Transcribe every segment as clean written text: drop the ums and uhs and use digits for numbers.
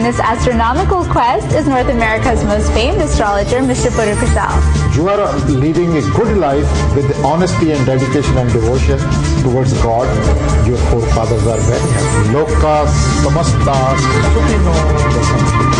this astronomical quest is North America's most famed astrologer, Mr. Puru Kasal. You are leading a good life with honesty and dedication and devotion towards God. Your forefathers are very happy. Lokas, samastas, sukhino bhavantu.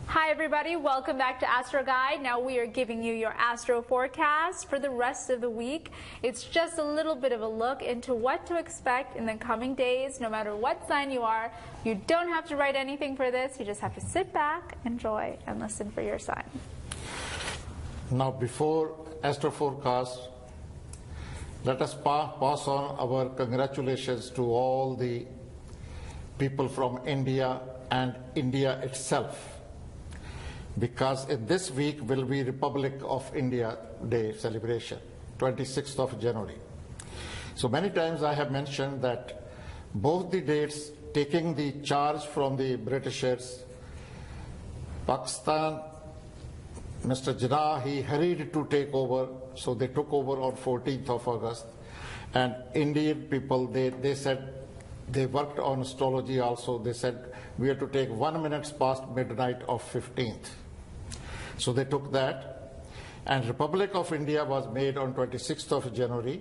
Hi everybody, welcome back to Astro Guide. Now we are giving you your astro forecast for the rest of the week. It's just a little bit of a look into what to expect in the coming days, no matter what sign you are. You don't have to write anything for this, you just have to sit back, enjoy, and listen for your sign. Now before astro forecast, let us pass on our congratulations to all the people from India and India itself, because in this week will be Republic of India Day celebration, 26th of January. So many times I have mentioned that both the dates taking the charge from the Britishers, Pakistan, Mr. Jinnah, he hurried to take over, so they took over on 14th of August. And Indian people, they said, they worked on astrology also, they said we have to take 1 minute past midnight of 15th. So they took that, and Republic of India was made on 26th of January,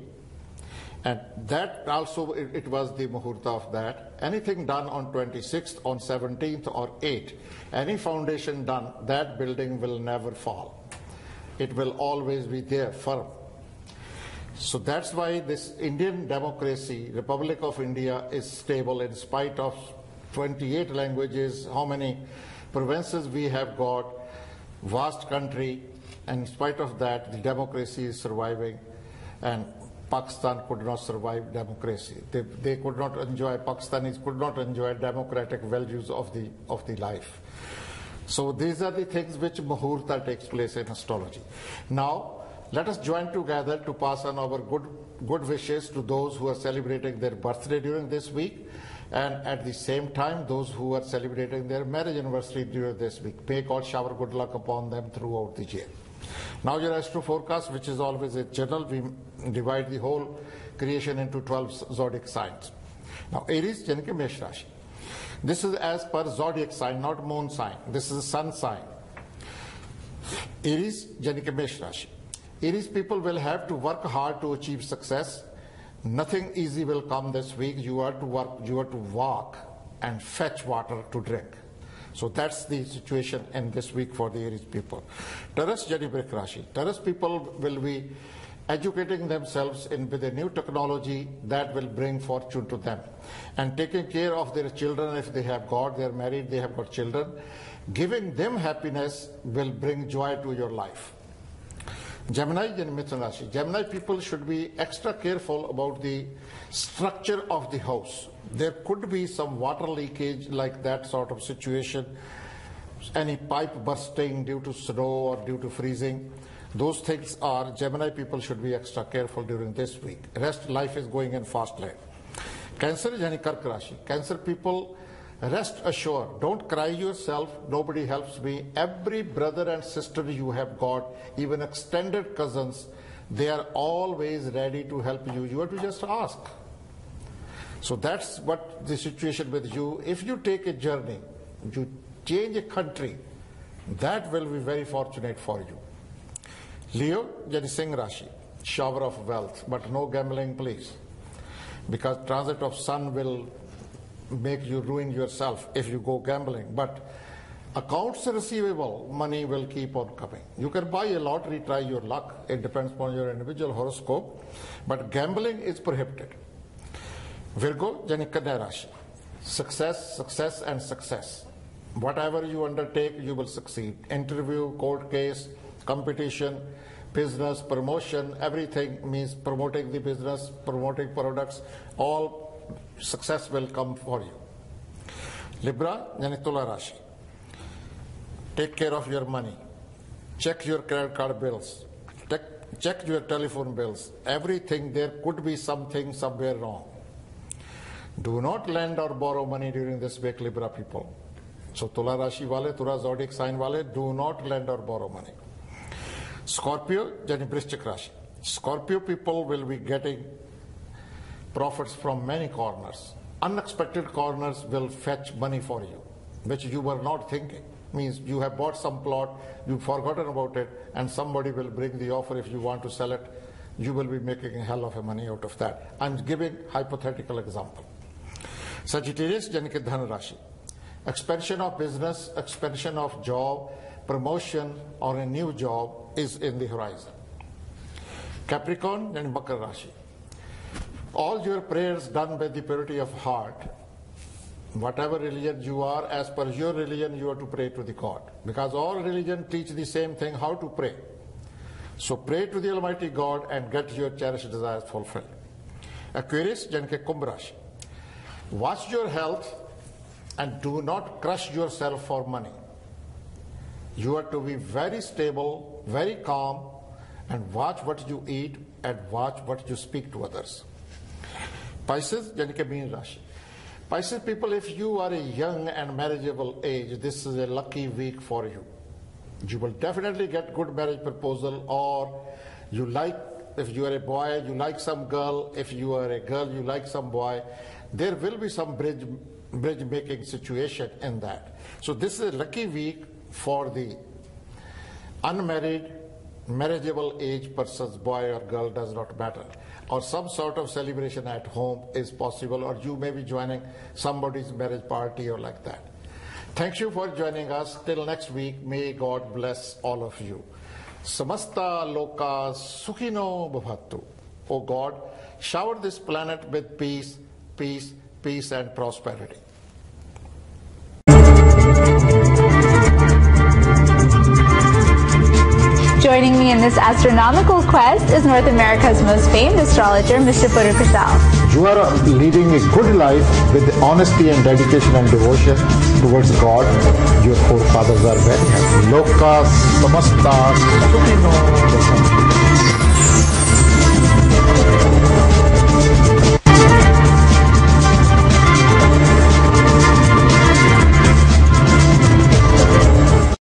and that also it was the Muhurta of that. Anything done on 26th, on 17th or 8th, any foundation done, that building will never fall. It will always be there firm. So that's why this Indian democracy, Republic of India, is stable in spite of 28 languages, how many provinces we have got, vast country, and in spite of that, the democracy is surviving, and Pakistan could not survive democracy. They could not enjoy, Pakistanis could not enjoy democratic values of the life. So these are the things which Muhurta takes place in astrology. Now, let us join together to pass on our good wishes to those who are celebrating their birthday during this week, and at the same time those who are celebrating their marriage anniversary during this week. May God shower good luck upon them throughout the year. Now your astro forecast, which is always a journal, we divide the whole creation into 12 zodiac signs. Now Aries, Janike Mesh Rashi. This is as per zodiac sign, not moon sign. This is a sun sign. Aries, Janike Mesh Rashi. Aries people will have to work hard to achieve success. Nothing easy will come this week. You are to work, you are to walk and fetch water to drink. So that's the situation in this week for the Aries people. Taurus, Jani Vrikh Rashi. Taurus people will be educating themselves with a new technology that will bring fortune to them, and taking care of their children if they have got, they are married, they have got children. Giving them happiness will bring joy to your life. Gemini and Mithun Rashi. Gemini people should be extra careful about the structure of the house. There could be some water leakage, like that sort of situation, any pipe bursting due to snow or due to freezing. Those things are, Gemini people should be extra careful during this week. Rest, life is going in fast lane. Cancer yani Kark Rashi. Cancer people, rest assured, don't cry yourself, nobody helps me. Every brother and sister you have got, even extended cousins, they are always ready to help you. You have to just ask. So that's what the situation with you. If you take a journey, you change a country, that will be very fortunate for you. Leo, Jani Singh Rashi, shower of wealth, but no gambling please, because transit of sun will make you ruin yourself if you go gambling. But accounts receivable money will keep on coming. You can buy a lottery, try your luck. It depends upon your individual horoscope, but gambling is prohibited. Virgo, Jani Kanya Rashi. Success, success and success. Whatever you undertake, you will succeed. Interview, court case, competition, business, promotion, everything means promoting the business, promoting products, all success will come for you. Libra, yani Tula Rashi. Take care of your money. Check your credit card bills. check your telephone bills. Everything, there could be something somewhere wrong. Do not lend or borrow money during this week, Libra people. So Tula Rashi wale, Tula Zodiac sign wale, do not lend or borrow money. Scorpio, Jani Vrishchik Rashi. Scorpio people will be getting profits from many corners. Unexpected corners will fetch money for you, which you were not thinking. Means you have bought some plot, you've forgotten about it, and somebody will bring the offer if you want to sell it. You will be making a hell of a money out of that. I'm giving hypothetical example. Sagittarius, Janike Dhan Rashi. Expansion of business, expansion of job, promotion or a new job is in the horizon. Capricorn and Makar Rashi. All your prayers done by the purity of heart, whatever religion you are, as per your religion you are to pray to the God. Because all religion teach the same thing, how to pray. So pray to the Almighty God and get your cherished desires fulfilled. Aquarius, Janke Kumbh Rashi. Watch your health and do not crush yourself for money. You are to be very stable, very calm, and watch what you eat and watch what you speak to others. Pisces, Janike Meen Rashi. Pisces people, if you are a young and marriageable age, this is a lucky week for you. You will definitely get good marriage proposal, or you like, if you are a boy, you like some girl. If you are a girl, you like some boy. There will be some bridge making situation in that. So this is a lucky week for the unmarried, marriageable age persons, boy or girl, does not matter. Or some sort of celebration at home is possible, or you may be joining somebody's marriage party or like that. Thank you for joining us. Till next week, may God bless all of you. Samasta loka sukhino bhavattu. O God, shower this planet with peace, peace, peace and prosperity. Joining me in this astronomical quest is North America's most famed astrologer, Mr. Puru Kasal. You are leading a good life with honesty and dedication and devotion towards God. Your forefathers are very happy. Loka samasta sukhino.